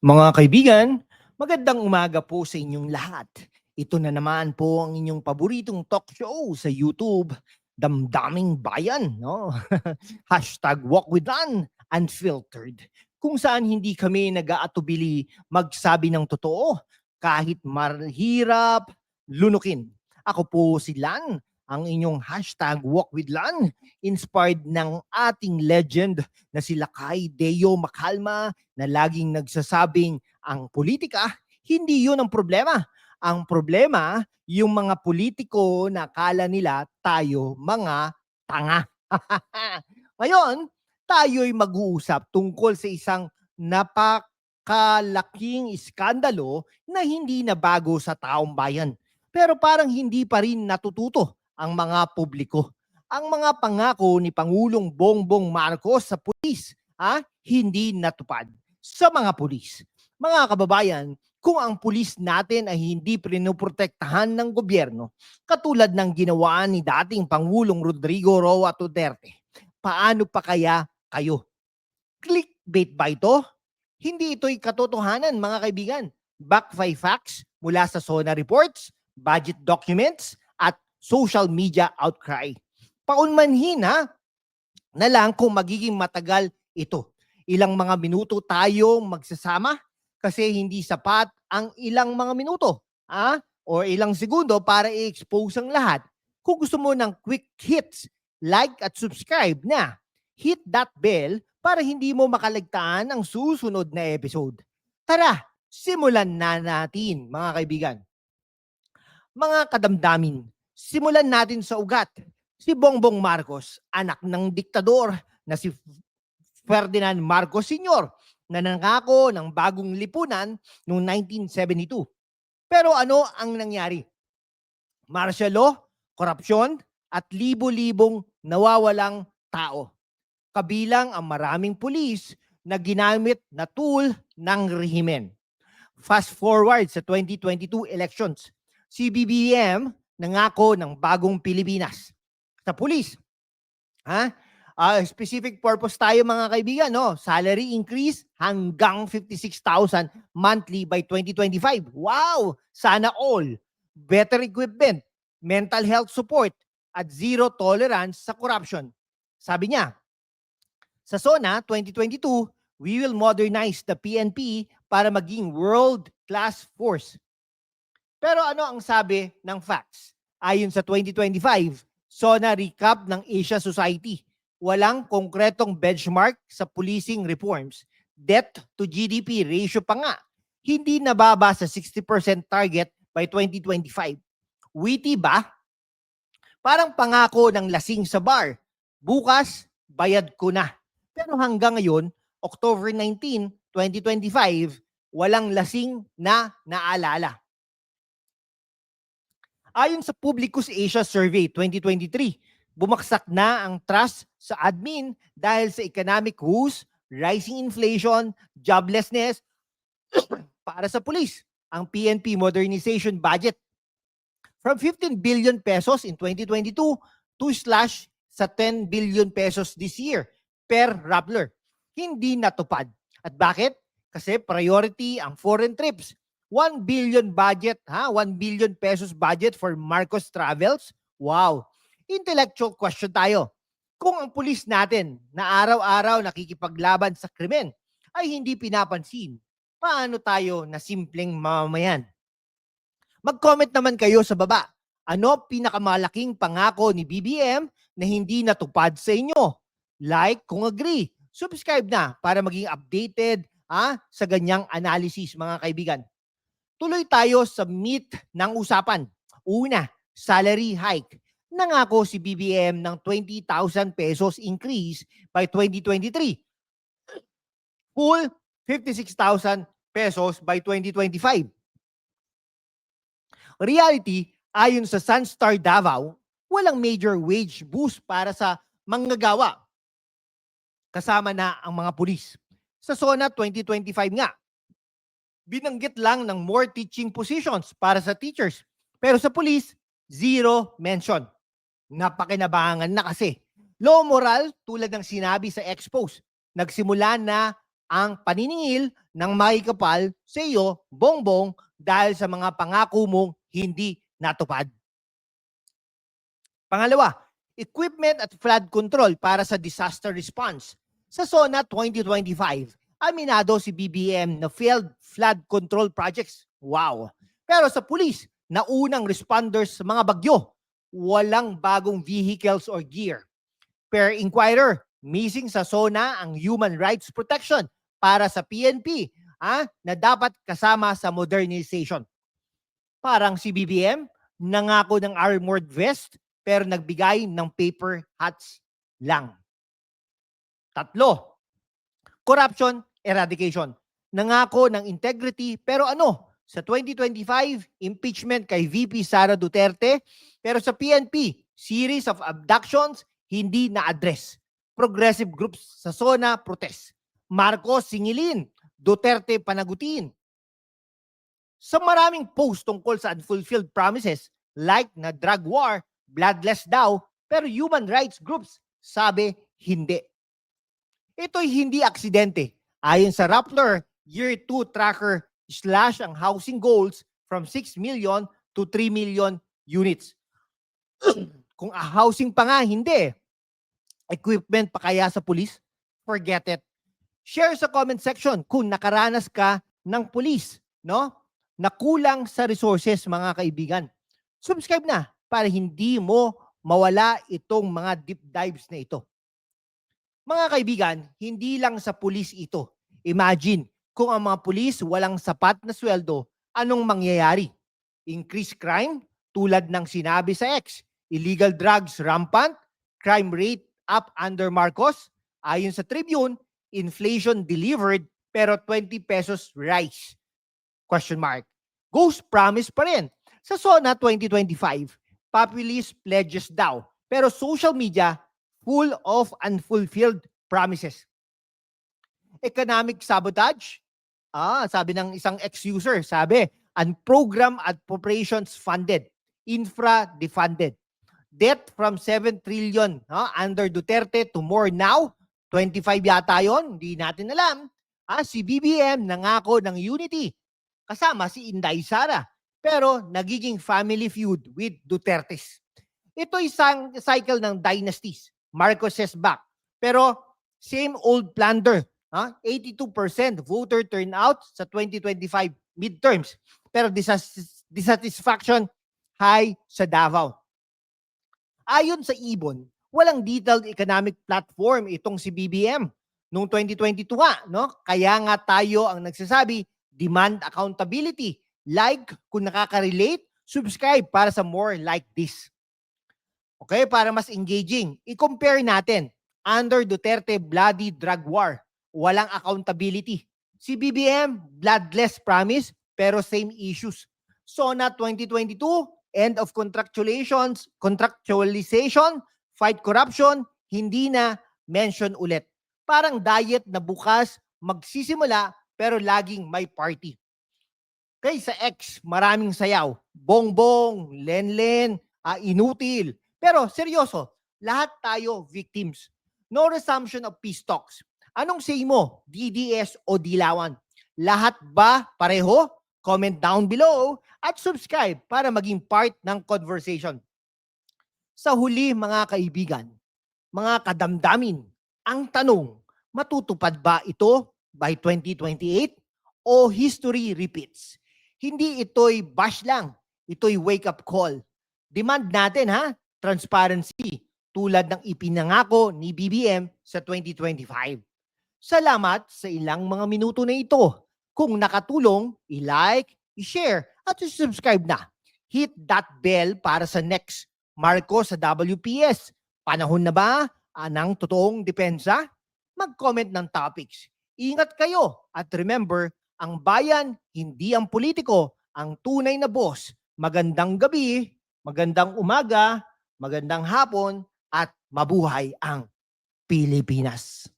Mga kaibigan, magandang umaga po sa inyong lahat. Ito na naman po ang inyong paboritong talk show sa YouTube, Damdaming Bayan, no? Hashtag Walk with Dan, Unfiltered. Kung saan hindi kami nag-aatubili magsabi ng totoo kahit mahirap lunukin. Ako po si Lan, ang inyong hashtag Walk with Lan, inspired ng ating legend na si Lakay Deo Makalma na laging nagsasabing ang politika, hindi yun ang problema. Ang problema, yung mga politiko na akala nila tayo mga tanga. Ngayon, tayo'y mag-uusap tungkol sa isang napakalaking iskandalo na hindi na bago sa taong bayan. Pero parang hindi pa rin natututo ang mga publiko. Ang mga pangako ni Pangulong Bongbong Marcos sa pulis, hindi natupad sa mga pulis. Mga kababayan, kung ang pulis natin ay hindi pinoprotektahan ng gobyerno, katulad ng ginawa ni dating Pangulong Rodrigo Roa Duterte, paano pa kaya kayo? Clickbait ba ito? Hindi ito'y katotohanan, mga kaibigan. Back by facts mula sa SONA reports, budget documents, at social media outcry. Paunmanhin na lang kung magiging matagal ito. Ilang mga minuto tayong magsasama kasi hindi sapat ang ilang mga minuto o ilang segundo para i-expose ang lahat. Kung gusto mo ng quick hits, like at subscribe na. Hit that bell para hindi mo makaligtaan ang susunod na episode. Tara, simulan na natin mga kaibigan. Mga kadamdamin, simulan natin sa ugat. Si Bongbong Marcos, anak ng diktador na si Ferdinand Marcos Sr. na nangako ng bagong lipunan noong 1972. Pero ano ang nangyari? Martial law, korupsyon, at libo-libong nawawalang tao. Kabilang ang maraming pulis na ginamit na tool ng rehimen. Fast forward sa 2022 elections, si BBM nangako ng bagong Pilipinas. Sa pulis, specific purpose tayo mga kaibigan, no? Salary increase hanggang 56,000 monthly by 2025. Wow! Sana all. Better equipment, mental health support, at zero tolerance sa corruption. Sabi niya, sa SONA 2022, we will modernize the PNP para maging world-class force. Pero ano ang sabi ng facts? Ayon sa 2025, SONA recap ng Asia Society, walang konkretong benchmark sa policing reforms. Debt to GDP ratio pa nga, hindi nababa sa 60% target by 2025. Witty ba? Parang pangako ng lasing sa bar. Bukas, bayad ko na. Pero hanggang ngayon, October 19, 2025, walang lasing na naalala. Ayon sa Publicus Asia Survey 2023, bumaksak na ang trust sa admin dahil sa economic woes, rising inflation, joblessness. Para sa pulis, ang PNP modernization budget from 15 billion pesos in 2022 to slash sa 10 billion pesos this year per Rappler. Hindi natupad. At bakit? Kasi priority ang foreign trips. 1 billion budget, 1 billion pesos budget for Marcos Travels. Wow. Intellectual question tayo. Kung ang pulis natin na araw-araw nakikipaglaban sa krimen ay hindi pinapansin, paano tayo na simpleng mamamayan? Mag-comment naman kayo sa baba. Ano pinakamalaking pangako ni BBM na hindi natupad sa inyo? Like kung agree. Subscribe na para maging updated sa ganyang analysis mga kaibigan. Tuloy tayo sa meat ng usapan. Una, salary hike. Nangako si BBM ng 20,000 pesos increase by 2023. Full 56,000 pesos by 2025. Reality, ayon sa Sunstar Davao, walang major wage boost para sa manggagawa. Kasama na ang mga pulis. Sa SONA 2025 nga, binanggit lang ng more teaching positions para sa teachers. Pero sa police, zero mention. Napakinabangan na kasi. Low moral tulad ng sinabi sa expose. Nagsimula na ang paniningil ng makikapal sa iyo, Bongbong, dahil sa mga pangako mong hindi natupad. Pangalawa, equipment at flood control para sa disaster response. Sa SONA 2025, aminado si BBM na failed flood control projects. Wow! Pero sa pulis, naunang responders sa mga bagyo, walang bagong vehicles or gear. Per Inquirer, missing sa SONA ang human rights protection para sa PNP na dapat kasama sa modernization. Parang si BBM, nangako ng armored vest pero nagbigay ng paper hats lang. Tatlo, corruption eradication. Nangako ng integrity pero sa 2025, impeachment kay VP Sara Duterte, pero sa PNP, series of abductions hindi na-address. Progressive groups sa SONA protest. Marcos singilin, Duterte panagutin. Sa maraming post tungkol sa unfulfilled promises, like na drug war, bloodless daw, pero human rights groups sabi hindi. Ito'y hindi aksidente. Ayon sa Rappler, Year 2 tracker, slash ang housing goals from 6 million to 3 million units. Kung housing pa nga, hindi. Equipment pa kaya sa police? Forget it. Share sa comment section kung nakaranas ka ng police, no? Na kulang sa resources, mga kaibigan. Subscribe na para hindi mo mawala itong mga deep dives na ito. Mga kaibigan, hindi lang sa pulis ito. Imagine, kung ang mga pulis walang sapat na sweldo, anong mangyayari? Increased crime, tulad ng sinabi sa X. Illegal drugs rampant, crime rate up under Marcos. Ayon sa Tribune, inflation delivered pero 20 pesos rise. Question mark. Ghost promise pa rin. Sa SONA 2025, populist pledges daw. Pero social media, full of unfulfilled promises. Economic sabotage. Sabi ng isang ex-user, sabi, program appropriations funded, infra defunded. Debt from 7 trillion under Duterte to more now, 25 yata yon, hindi natin alam. Si BBM nangako ng unity kasama si Inday Sara, pero nagiging family feud with Dutertes. Ito isang cycle ng dynasties. Marcos is back. Pero same old plunder. 82% voter turnout sa 2025 midterms. Pero dissatisfaction high sa Davao. Ayon sa Ibon, walang detailed economic platform itong si BBM. Noong 2022 no? Kaya nga tayo ang nagsasabi, demand accountability. Like kung nakaka-relate, subscribe para sa more like this. Okay, para mas engaging. I-compare natin. Under Duterte, bloody drug war. Walang accountability. Si BBM, bloodless promise, pero same issues. SONA 2022, end of contractualization, fight corruption, hindi na mention ulit. Parang diet na bukas magsisimula pero laging may party. Okay, sa X, maraming sayaw. Bongbong, Lenlen, inutil. Pero seryoso, lahat tayo victims. No resumption of peace talks. Anong say mo? DDS o Dilawan? Lahat ba pareho? Comment down below at subscribe para maging part ng conversation. Sa huli, mga kaibigan, mga kadamdamin, ang tanong, matutupad ba ito by 2028 o history repeats? Hindi ito'y bash lang, ito'y wake-up call. Demand natin transparency tulad ng ipinangako ni BBM sa 2025. Salamat sa ilang mga minuto na ito. Kung nakatulong, i-like, i-share at i-subscribe na. Hit that bell para sa next Marcos sa WPS. Panahon na ba ng totoong depensa? Mag-comment ng topics. Ingat kayo at remember, ang bayan, hindi ang politiko, ang tunay na boss. Magandang gabi, magandang umaga, magandang hapon, at mabuhay ang Pilipinas.